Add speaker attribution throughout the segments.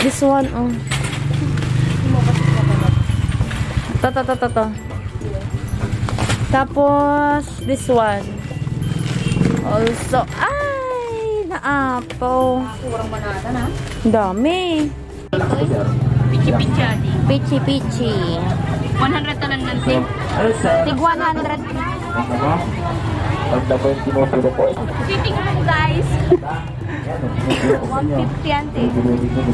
Speaker 1: This one, oh. To. Tapos, this one. Also, ay, naapaw.
Speaker 2: Kurang banana na.
Speaker 1: Dami.
Speaker 2: Pichi-pichi.
Speaker 1: Pichi.
Speaker 2: 100 talan ng tig.
Speaker 1: Tig 100.
Speaker 2: Fitting mo guys. 150 ante.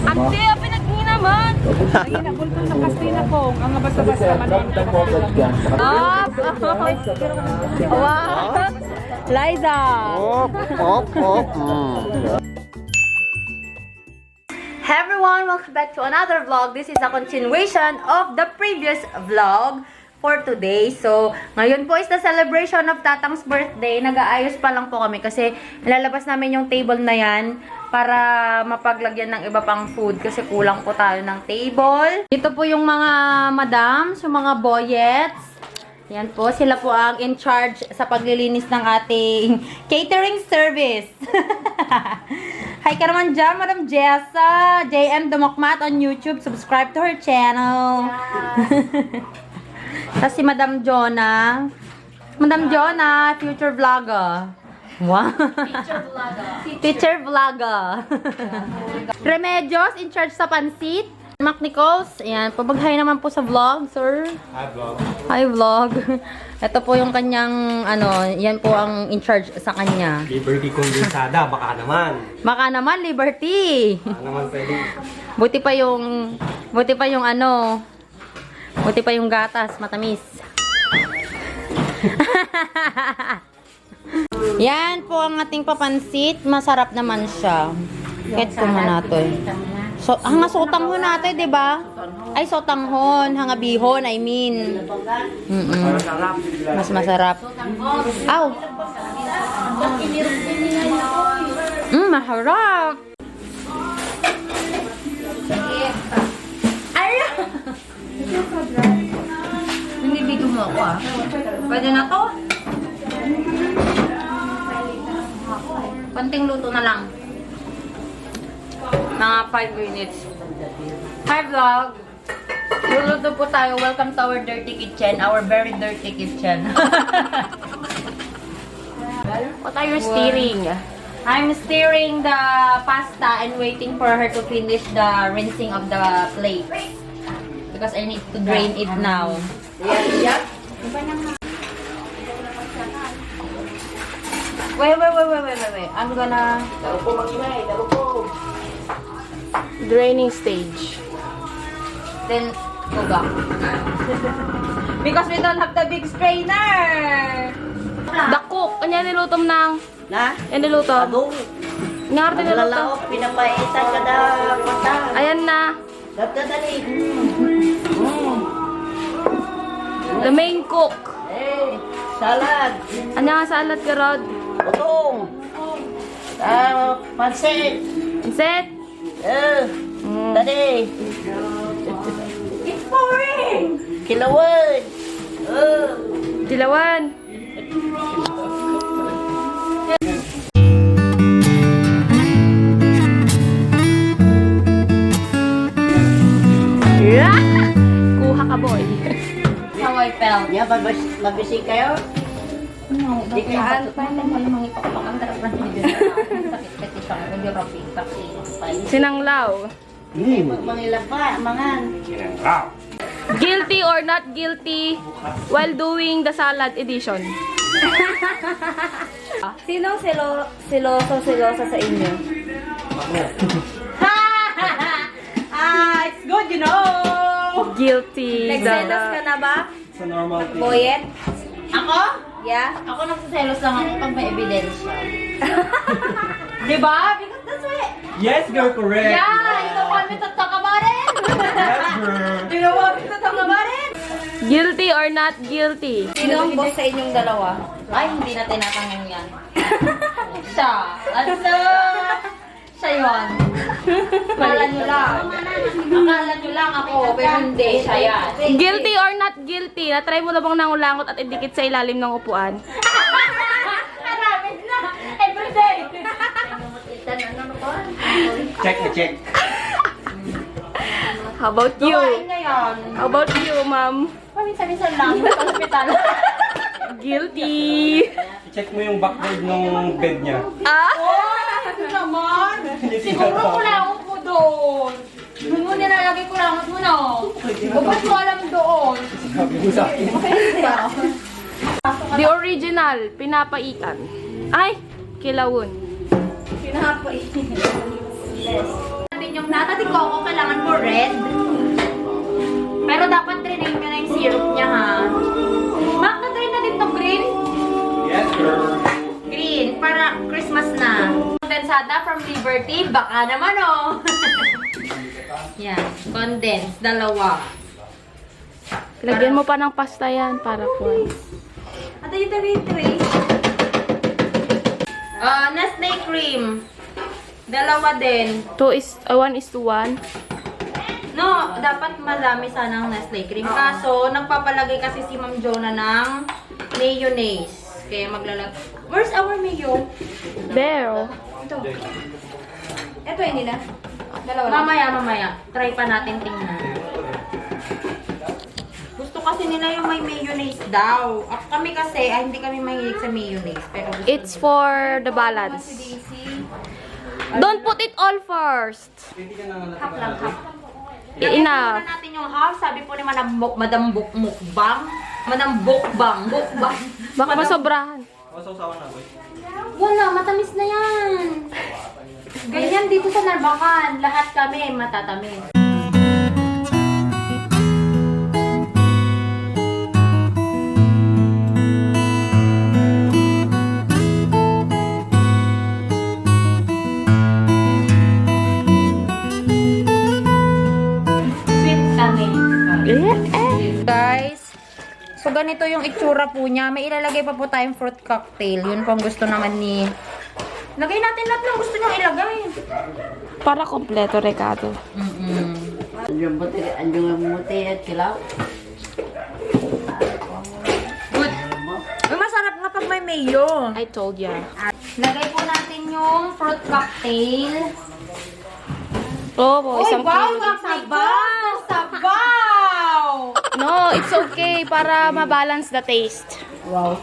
Speaker 2: Ante, pinagingin naman. Ay, nabulto na kasi na po. Ang basta-basta man.
Speaker 1: Wow. Liza. Hey everyone, welcome back to another vlog. This is a continuation of the previous vlog for today. So, ngayon po is the celebration of Tatang's birthday. Nag-aayos pa lang po kami kasi nilalabas namin yung table na yan para mapaglagyan ng iba pang food kasi kulang po tayo ng table. Ito po yung mga madams, yung mga boyets. Yan po, sila po ang in charge sa paglilinis ng ating catering service. Hi ka naman dyan, Madam Jessa. JM Dumakmat on YouTube. Subscribe to her channel. Tapos si Madam Jonah. Madam Jonah, future vlogger. Wow. Teacher vlogger. Remedios, in charge sa pansit. Mac Nichols, ayan, pabaghay naman po sa vlog, sir.
Speaker 3: Hi, vlog.
Speaker 1: Hi, vlog. Ito po yung kanyang, yan po ang in charge sa kanya.
Speaker 3: Liberty Condensada, baka naman.
Speaker 1: Baka naman, Liberty.
Speaker 3: Baka naman pwede.
Speaker 1: Buti pa yung gatas, matamis. Yan po ang ating papansit. Masarap naman siya. Kahit kumanatoy. So, hanga sotanghon natin, di ba? Ay, sotanghon. Hanga bihon, I mean. Mas masarap. Aw! Maharap! Ay!
Speaker 2: Nandito mo ako ah.
Speaker 1: Pwede na to? Konting luto na lang. Mga 5 minutes. Hi vlog! Luluto po tayo. Welcome to our dirty kitchen. Our very dirty kitchen.
Speaker 2: What are you steering?
Speaker 1: I'm stirring the pasta and waiting for her to finish the rinsing of the plate. Because I need to drain it now. Wait. I'm gonna...
Speaker 2: Draining stage.
Speaker 1: Then, go back. Because we don't have the big strainer!
Speaker 2: Dakok. Kanya nilutom ng...
Speaker 4: Na?
Speaker 2: Yan nilutom.
Speaker 4: Adong.
Speaker 2: Ngarte nilutom.
Speaker 4: Lalaok, pinapaitan ka na mata.
Speaker 2: Ayan na.
Speaker 4: Nagdadali.
Speaker 2: The main cook.
Speaker 4: Eh, salad.
Speaker 2: Ano nga salad ka, Rod?
Speaker 4: Utong. Pansit.
Speaker 2: Set.
Speaker 4: Tadi.
Speaker 1: It's pouring!
Speaker 4: Kilawan.
Speaker 2: Dilawan. Kuha ka, boy.
Speaker 1: How I felt.
Speaker 4: Ya, mabisig kayo?
Speaker 1: Di kaya malamang ito ko ang darap ng video. Sakit siya. Hindi rapid.
Speaker 2: Sinanglaw.
Speaker 4: Mangilap pa, mangan.
Speaker 2: Guilty or not guilty while doing the salad edition?
Speaker 1: Sinong siloso sa inyo? It's good, you know!
Speaker 2: Guilty.
Speaker 1: Nagselos ka na ba?
Speaker 3: Sa normal thing.
Speaker 1: Boyet? Ako? Yeah?
Speaker 4: Ako nagsiselos lang ako pag may ebidensya.
Speaker 1: Diba? Because that's why...
Speaker 3: Yes, girl, correct.
Speaker 1: Yeah! You don't want me to talk about it?
Speaker 3: Yes, girl.
Speaker 1: You don't want me to talk about it?
Speaker 2: Guilty or not guilty?
Speaker 1: Sino ang boss sa inyong dalawa?
Speaker 4: Ay, hindi na tinatanong yan.
Speaker 1: Siya. Siya yun. Akala nyo lang ako, pero hindi. Siya yan.
Speaker 2: Guilty or not guilty? Na-try mo na bang nangulangot at idikit sa ilalim ng upuan?
Speaker 1: Maraming na. Everyday.
Speaker 3: Check na check.
Speaker 2: How about you?
Speaker 1: Gawain ngayon.
Speaker 2: How about you, ma'am?
Speaker 1: Paminsan-minsan lang. Sa hospital.
Speaker 2: Guilty.
Speaker 3: I-check mo yung backboard ng bed niya.
Speaker 2: Ah?
Speaker 1: Ito naman. Siguro kulangot mo doon. Doon mo nilalagay kulangot mo, no? Ba't mo alam doon?
Speaker 3: Sabi mo sa akin.
Speaker 2: The original, pinapaitan. Ay, kilawon.
Speaker 1: Natin yung nata di coco, kailangan mo red. Pero dapat trinay nyo na yung syrup niya, ha? Mak, na-try na din to green?
Speaker 3: Yes, girl.
Speaker 1: Green, para Christmas na. Condensada from Liberty, baka naman, oh. Yan, condense, dalawa.
Speaker 2: Lagyan mo pa ng pasta yan para po.
Speaker 1: At yung tray. Nestle cream. Dalawa din.
Speaker 2: 1:1.
Speaker 1: No, dapat madami sanang Nestle cream. Kaso, nagpapalagay kasi si Ma'am Jonah ng mayonnaise. Kaya Where's our mayo?
Speaker 2: There.
Speaker 1: Ito yun nila. Dalawa Mamaya. Try pa natin tingnan. Gusto kasi nila yung may mayonnaise daw. Kami kasi, hindi kami mahilig sa mayonnaise. Pero gusto
Speaker 2: It's for the
Speaker 1: si
Speaker 2: balance.
Speaker 1: Daisy.
Speaker 2: Don't put it all first.
Speaker 1: Hap lang, hap.
Speaker 2: Enough.
Speaker 1: Tingnan natin yung half. Sabi po ni Madam Mukbang. Madam Bukbang.
Speaker 2: Baka masobrahan.
Speaker 3: Masawsawan na, boy.
Speaker 1: Wala, matamis na yan. Ganyan dito sa Narbacan. Lahat kami matatamis. Sweet kami. Guys, so ganito yung itsura po niya. May ilalagay pa po tayong fruit cocktail. Yun po ang gusto naman ni... Lagay natin lahat ng gusto niyong ilagay.
Speaker 2: Para kompleto, Ricardo.
Speaker 4: Anjong muti at kilaw.
Speaker 1: Good. Uy, masarap nga pag may mayo.
Speaker 2: I told ya.
Speaker 1: Lagay po natin yung fruit cocktail.
Speaker 2: Oh, po, isang kilo.
Speaker 1: Sabaw! Sabaw!
Speaker 2: No, it's okay para ma-balance the taste.
Speaker 1: Wow.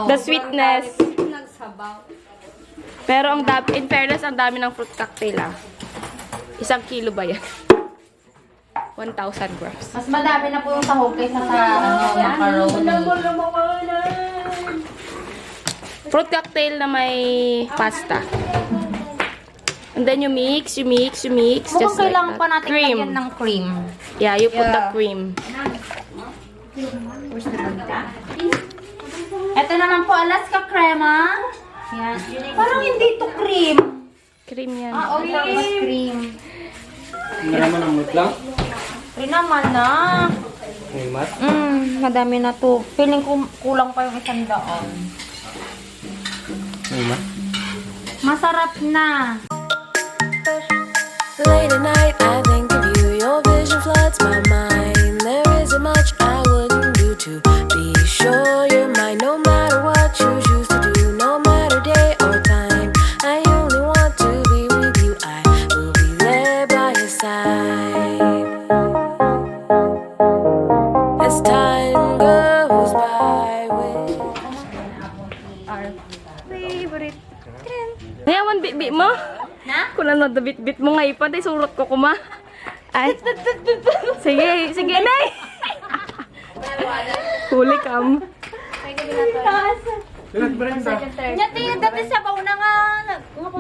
Speaker 2: The sweetness.
Speaker 1: Nagsabaw.
Speaker 2: Pero in fairness, ang dami ng fruit cocktail ah. Isang kilo ba yan? 1,000 grams.
Speaker 1: Mas madami na po yung sahog kaysa sa macaroni.
Speaker 2: Fruit cocktail na may pasta. And then you mix.
Speaker 1: Mukhang
Speaker 2: Just like
Speaker 1: kailangan
Speaker 2: that.
Speaker 1: pa natin lagyan ng cream.
Speaker 2: Yeah, you put the
Speaker 1: Yeah.
Speaker 2: cream.
Speaker 1: Ito naman po, Alaska crema. Yan. Parang hindi to cream.
Speaker 2: Cream yan.
Speaker 1: Okay. Tapos cream.
Speaker 3: Naraman ng mood lang.
Speaker 1: Cream naman na.
Speaker 3: May mat.
Speaker 1: Madami na to. Feeling ko kulang pa yung 100.
Speaker 3: May mat.
Speaker 1: Masarap na.
Speaker 5: Late at night, I think of you. Your vision floods my mind. There isn't much I wouldn't do to be sure you're mine. No matter what you choose to do, no matter day or time. I only want to be with you. I will be there by your side. As time goes by with
Speaker 2: Favorite. Nayaman bit mo?
Speaker 1: Na?
Speaker 2: Kung ano bit mo nga ipantay, surot ko kuma. Ay. Sige, nay. Huli kam.
Speaker 1: Nyati, dati sabaw na nga.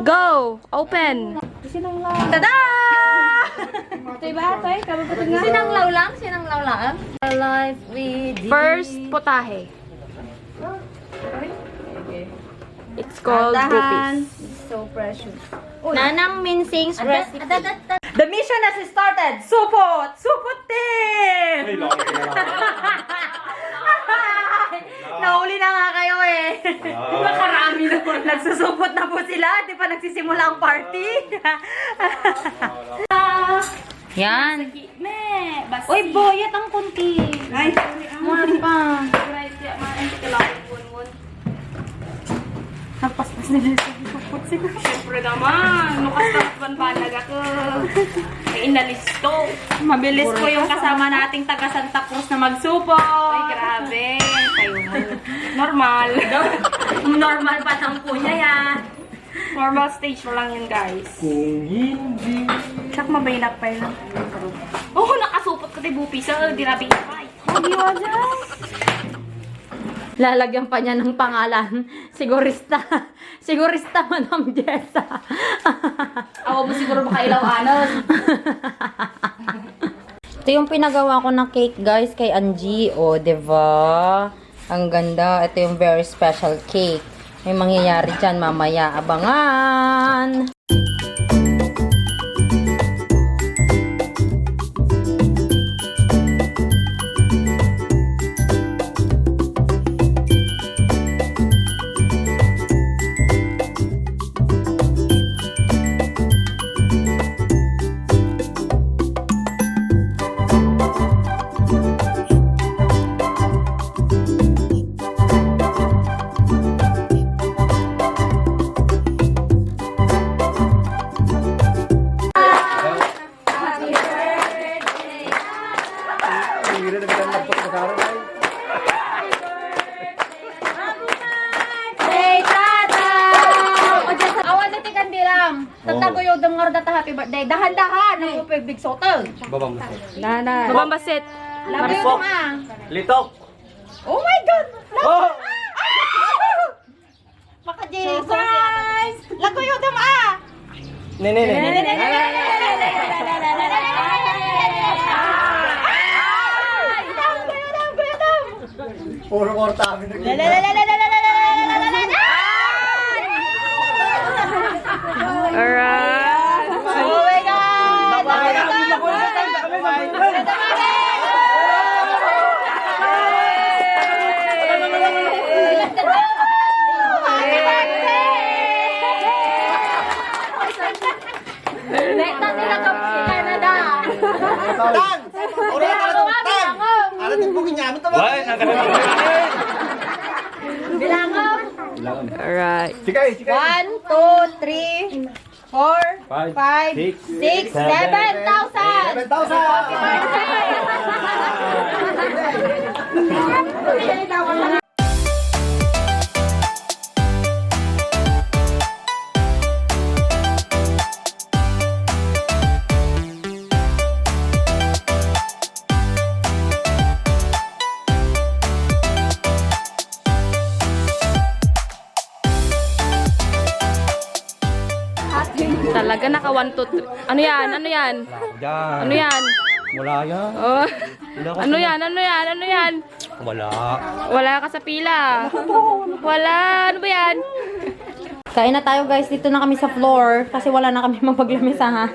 Speaker 2: Go! Open!
Speaker 1: Tada! Sinanglaw lang? Sinanglaw lang? Life with you.
Speaker 2: First, potahe. It's called guppies.
Speaker 1: So precious. Nanang Minsing's recipe. The mission has started. Supot! Supot team! Nahuli na nga kayo eh. Nakarami na po. Nagsusupot na po sila. Di pa nagsisimula ang party. Yan. Uy, boyat ang kunti. Ay, sorry pa. Nagpaspas nila sa supot sila.
Speaker 2: Siyempre naman, nukas-tapat ban ako. inalis to.
Speaker 1: Mabilis po yung kasama nating taga Santa Cruz na magsupo.
Speaker 2: Ay, grabe. Kayo mo. Normal.
Speaker 1: Normal pa lang po niya yan.
Speaker 2: Normal stage lang yun, guys.
Speaker 3: Kung hindi.
Speaker 2: Sak mabaynak pa yun. Oo, nakasupot ko tayo bupi sa dirabi pa.
Speaker 1: Lalagyan pa niya ng pangalan. Sigurista. Sigurista, Madam Jessa.
Speaker 2: Awa mo siguro baka ilaw anon.
Speaker 1: Ito yung pinagawa ko na cake, guys, kay Angie. O, diba? Ang ganda. Ito yung very special cake. May mangyayari dyan mamaya. Abangan! Tataguyod ng nga data happy birthday. Dahan-dahan. Ang upig soto.
Speaker 3: Babang mo.
Speaker 2: Babambasit.
Speaker 1: Labi mo nga.
Speaker 3: Litok!
Speaker 1: Oh my God!
Speaker 3: Oh!
Speaker 1: Maka Jesus! Laguyod ang ah!
Speaker 3: Nene. Puro korta kami
Speaker 2: Alright.
Speaker 1: Oh my God! Nekta sila ka Canada.
Speaker 3: Tan! Ano din po kinyamit ba? Why?
Speaker 1: Bilangom.
Speaker 2: Alright.
Speaker 3: Sikay!
Speaker 1: 1, 2, 3, 4, 5, 6, 7,000.
Speaker 3: 7,000!
Speaker 2: Talaga naka 1, 2, 3. Ano yan? Ano yan?
Speaker 3: Yan.
Speaker 2: Ano yan?
Speaker 3: Wala yan.
Speaker 2: Oh.
Speaker 3: Wala ka
Speaker 2: Ano yan? Ano yan? Ano yan?
Speaker 3: Wala.
Speaker 2: Wala ka sa pila. Wala. Ano ba yan?
Speaker 1: Kain na tayo, guys. Dito na kami sa floor kasi wala na kami mapaglamisahan.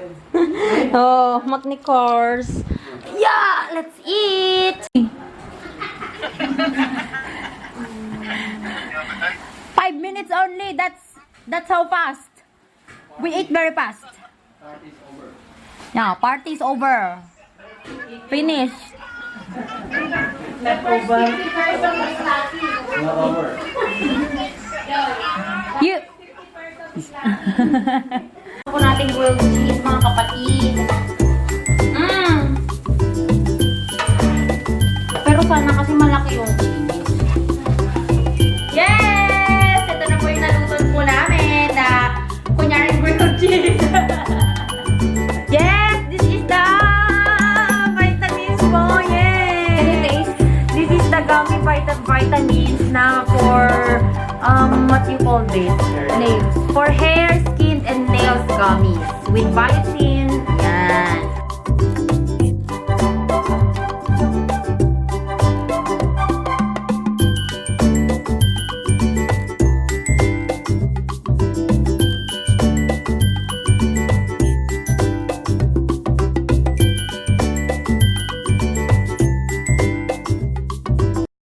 Speaker 1: Oh, makni course. Yeah, let's eat. 5 minutes only. That's how fast. We ate very fast. Yeah, party's over. Finished.
Speaker 3: Not over.
Speaker 1: You. Ako nating grilled cheese, mga kapatid. Pero sana kasi malaki yung cheese. Yes! Ito na po yung naluto po namin na kunyaring grilled cheese. Yes! This is the vitamins po. Yes! Can you taste? This is the gummy vitamins na for what you call this? Nails. For hair, skin, and nails gummies with biotin,